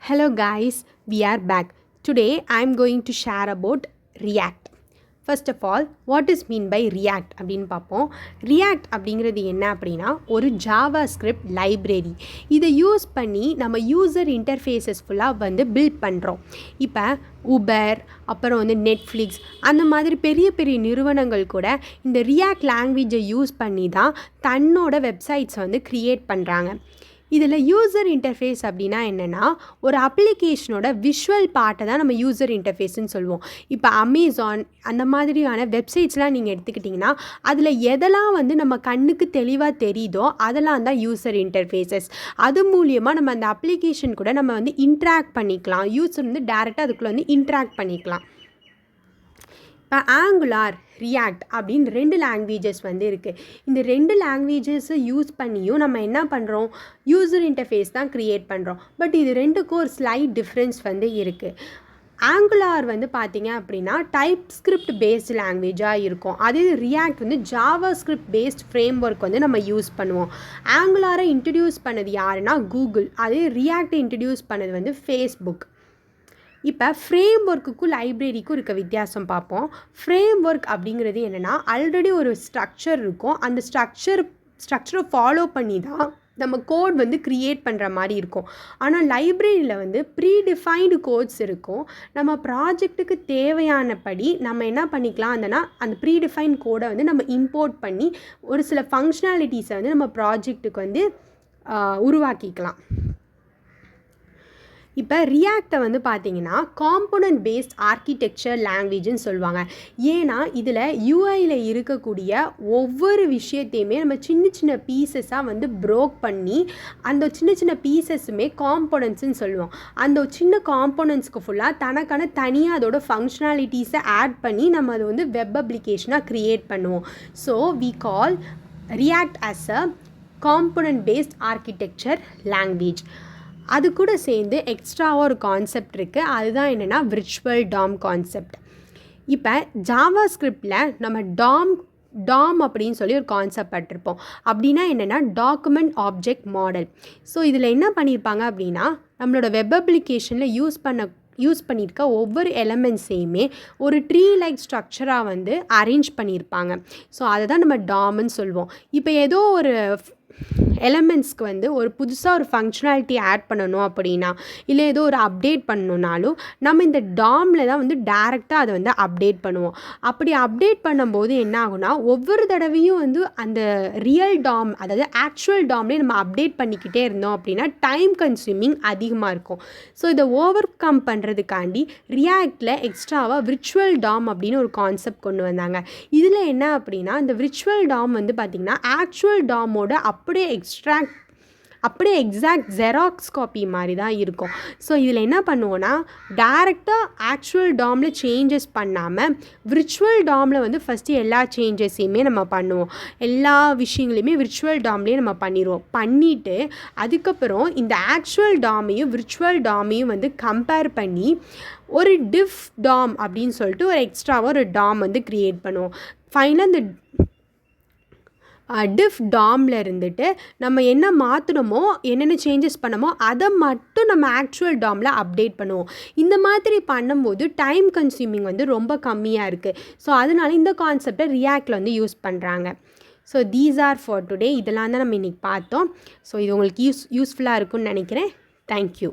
Hello guys, we are back. Today I am going to share about React. First of all, what is mean by React அப்படின்னு பார்ப்போம். React அப்படிங்கிறது என்ன அப்படின்னா ஒரு JavaScript library. இதை use பண்ணி நம்ம யூசர் இன்டர்ஃபேஸஸ் ஃபுல்லாக வந்து பில்ட் பண்ணுறோம். இப்போ உபர், அப்புறம் வந்து நெட்ஃப்ளிக்ஸ் அந்த மாதிரி பெரிய பெரிய நிறுவனங்கள் கூட இந்த React லாங்குவேஜை யூஸ் பண்ணி தான் தன்னோட வெப்சைட்ஸை வந்து க்ரியேட் பண்ணுறாங்க. இதில் யூசர் இன்டர்ஃபேஸ் அப்படின்னா என்னென்னா ஒரு அப்ளிகேஷனோட விஷுவல் பார்ட்டை தான் நம்ம யூசர் இன்டர்ஃபேஸ்ன்னு சொல்லுவோம். இப்போ அமேசான் அந்த மாதிரியான வெப்சைட்ஸ்லாம் நீங்கள் எடுத்துக்கிட்டிங்கன்னா அதில் எதெல்லாம் வந்து நம்ம கண்ணுக்கு தெளிவாக தெரியுதோ அதெல்லாம் தான் யூசர் இன்டர்ஃபேஸஸ். அது மூலியமாக நம்ம அந்த அப்ளிகேஷன் கூட நம்ம வந்து இன்ட்ராக்ட் பண்ணிக்கலாம். யூசர் வந்து டேரெக்டாக அதுக்குள்ளே வந்து இன்ட்ராக்ட் பண்ணிக்கலாம். இப்போ ஆங்குலார், ரியாக்ட் அப்படின்னு 2 லாங்குவேஜஸ் வந்து இருக்குது. இந்த 2 லாங்குவேஜஸை யூஸ் பண்ணியும் நம்ம என்ன பண்ணுறோம், யூசர் இன்டர்ஃபேஸ் தான் க்ரியேட் பண்ணுறோம். பட் இது 2க்கும் ஒரு ஸ்லைட் டிஃப்ரென்ஸ் வந்து இருக்குது. ஆங்குலார் வந்து பார்த்திங்க அப்படின்னா டைப் ஸ்கிரிப்ட் பேஸ்டு லாங்குவேஜாக இருக்கும். அதே ரியாக்ட் வந்து ஜாவாஸ்கிரிப்ட் பேஸ்ட் ஃப்ரேம் ஒர்க் வந்து நம்ம யூஸ் பண்ணுவோம். ஆங்குலாரை இன்ட்ரடியூஸ் பண்ணது யாருன்னா கூகுள். அதே ரியாக்டை இன்ட்ரடியூஸ் பண்ணது வந்து ஃபேஸ்புக். இப்போ ஃப்ரேம் ஒர்க்குக்கும் லைப்ரரிக்கும் இருக்க வித்தியாசம் பார்ப்போம். ஃப்ரேம் ஒர்க் அப்படிங்கிறது என்னென்னா ஆல்ரெடி ஒரு ஸ்ட்ரக்சர் இருக்கும். அந்த ஸ்ட்ரக்சரை ஃபாலோ பண்ணி தான் நம்ம கோட் வந்து க்ரியேட் பண்ணுற மாதிரி இருக்கும். ஆனால் லைப்ரரியில் வந்து ப்ரீடிஃபைன்டு கோட்ஸ் இருக்கும். நம்ம ப்ராஜெக்ட்டுக்கு தேவையானபடி நம்ம என்ன பண்ணிக்கலாம் அந்த ப்ரீடிஃபைன் கோடை வந்து நம்ம இம்போர்ட் பண்ணி ஒரு சில ஃபங்க்ஷனாலிட்டிஸை வந்து நம்ம ப்ராஜெக்ட்டுக்கு வந்து உருவாக்கிக்கலாம். இப்போ ரியாக்டை வந்து பார்த்திங்கன்னா காம்போனன்ட் பேஸ்ட் ஆர்கிடெக்சர் லாங்குவேஜ்னு சொல்லுவாங்க. ஏன்னா இதில் யூஐயில் இருக்கக்கூடிய ஒவ்வொரு விஷயத்தையுமே நம்ம சின்ன சின்ன பீசஸாக வந்து ப்ரோக் பண்ணி அந்த சின்ன சின்ன பீசஸுமே காம்போனன்ட்ஸ்ன்னு சொல்லுவோம். அந்த சின்ன காம்போனன்ட்ஸ்க்கு ஃபுல்லாக தனக்கான தனியாக அதோட ஃபங்க்ஷனாலிட்டிஸை ஆட் பண்ணி நம்ம அதை வந்து வெப் அப்ளிகேஷனாக க்ரியேட் பண்ணுவோம். So we call React as a component based architecture language. அது கூட சேர்ந்து எக்ஸ்ட்ராவாக ஒரு கான்செப்ட் இருக்குது. அதுதான் என்னென்னா விர்ச்சுவல் டாம் கான்செப்ட். இப்போ ஜாவாஸ்கிரிப்டில் நம்ம டாம் அப்படின்னு சொல்லி ஒரு கான்செப்ட் பட்டிருப்போம். அப்படின்னா என்னென்னா டாக்குமெண்ட் ஆப்ஜெக்ட் மாடல். ஸோ இதில் என்ன பண்ணியிருப்பாங்க அப்படின்னா நம்மளோட வெப் அப்ளிகேஷனில் யூஸ் பண்ணியிருக்க ஒவ்வொரு எலமெண்ட்ஸையுமே ஒரு ட்ரீ லைக் ஸ்ட்ரக்சராக வந்து அரேஞ்ச் பண்ணியிருப்பாங்க. ஸோ அதை தான் நம்ம டாம்னு சொல்லுவோம். இப்போ ஏதோ ஒரு எலமெண்ட்ஸ்க்கு வந்து ஒரு புதுசாக ஒரு ஃபங்க்ஷனாலிட்டி ஆட் பண்ணணும் அப்படின்னா இல்லை ஏதோ ஒரு அப்டேட் பண்ணணுன்னாலும் நம்ம இந்த டாமில் தான் வந்து டேரெக்டாக அதை வந்து அப்டேட் பண்ணுவோம். அப்படி அப்டேட் பண்ணும்போது என்ன ஆகுனா ஒவ்வொரு தடவையும் வந்து அந்த ரியல் டாம் அதாவது ஆக்சுவல் டாம்லேயே நம்ம அப்டேட் பண்ணிக்கிட்டே இருந்தோம் அப்படின்னா டைம் கன்சியூமிங் அதிகமாக இருக்கும். ஸோ இதை ஓவர் கம் பண்ணுறதுக்காண்டி ரியாக்டில் எக்ஸ்ட்ராவாக விர்ச்சுவல் டாம் அப்படின்னு ஒரு கான்செப்ட் கொண்டு வந்தாங்க. இதில் என்ன அப்படின்னா இந்த விர்ச்சுவல் டாம் வந்து பார்த்திங்கன்னா ஆக்சுவல் டாமோட அப்படியே எக்ஸாக்ட் ஜெராக்ஸ் காப்பி மாதிரி தான் இருக்கும். ஸோ இதில் என்ன பண்ணுவோன்னா டேரெக்டாக ஆக்சுவல் டாமில் சேஞ்சஸ் பண்ணாமல் விர்ச்சுவல் டாமில் வந்து ஃபஸ்ட்டு எல்லா சேஞ்சஸையுமே நம்ம பண்ணுவோம். எல்லா விஷயங்களையுமே விர்ச்சுவல் டாம்லேயே நம்ம பண்ணிவிட்டு அதுக்கப்புறம் இந்த ஆக்சுவல் டாமையும் விர்ச்சுவல் டாமையும் வந்து கம்பேர் பண்ணி ஒரு டிஃப் டாம் அப்படின்னு சொல்லிட்டு ஒரு எக்ஸ்ட்ராவாக ஒரு டாம் வந்து க்ரியேட் பண்ணுவோம். ஃபைனலாக இந்த டிஃப் டாமில் இருந்துட்டு நம்ம என்ன மாற்றணுமோ என்னென்ன சேஞ்சஸ் பண்ணமோ அதை மட்டும் நம்ம ஆக்சுவல் டாமில் அப்டேட் பண்ணுவோம். இந்த மாதிரி பண்ணும்போது டைம் கன்சியூமிங் வந்து ரொம்ப கம்மியாக இருக்குது. ஸோ அதனால இந்த கான்செப்டை ரியாக்டில் வந்து யூஸ் பண்ணுறாங்க. So these are for today. இதெல்லாம் தான் நம்ம இன்றைக்கி பார்த்தோம். ஸோ இது உங்களுக்கு யூஸ்ஃபுல்லாக இருக்கும்னு நினைக்கிறேன். தேங்க்யூ.